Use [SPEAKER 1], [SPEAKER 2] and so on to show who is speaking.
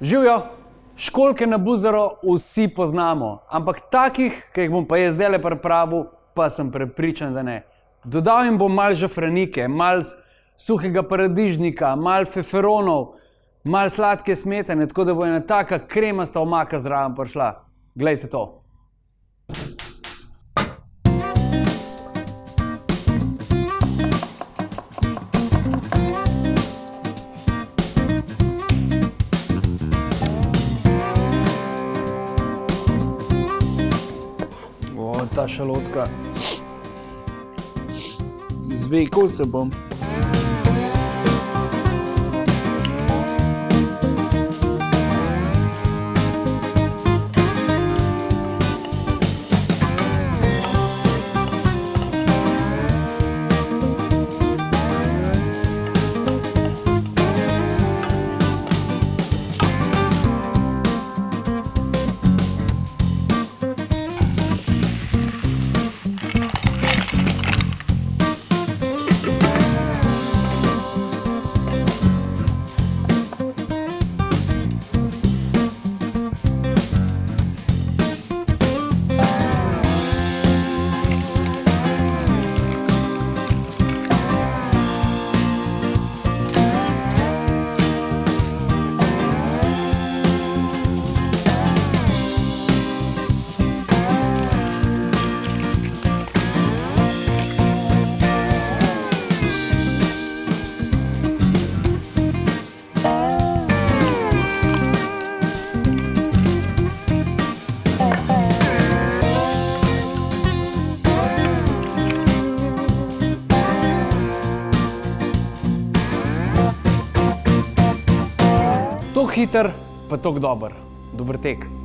[SPEAKER 1] Živjo, školjke na buzaro vsi poznamo, ampak takih, ki jih bom pa jaz zdajle pripravil, pa sem prepričan, da ne. Dodal jim bom malo žafranike, malo suhega paradižnika, malo feferonov, malo sladke smetane, tako da bo ena taka kremasta omaka zraven prišla. Glejte to. Ta šalotka. Izvekal se bom. Tok hiter, pa tok dober. Dober tek.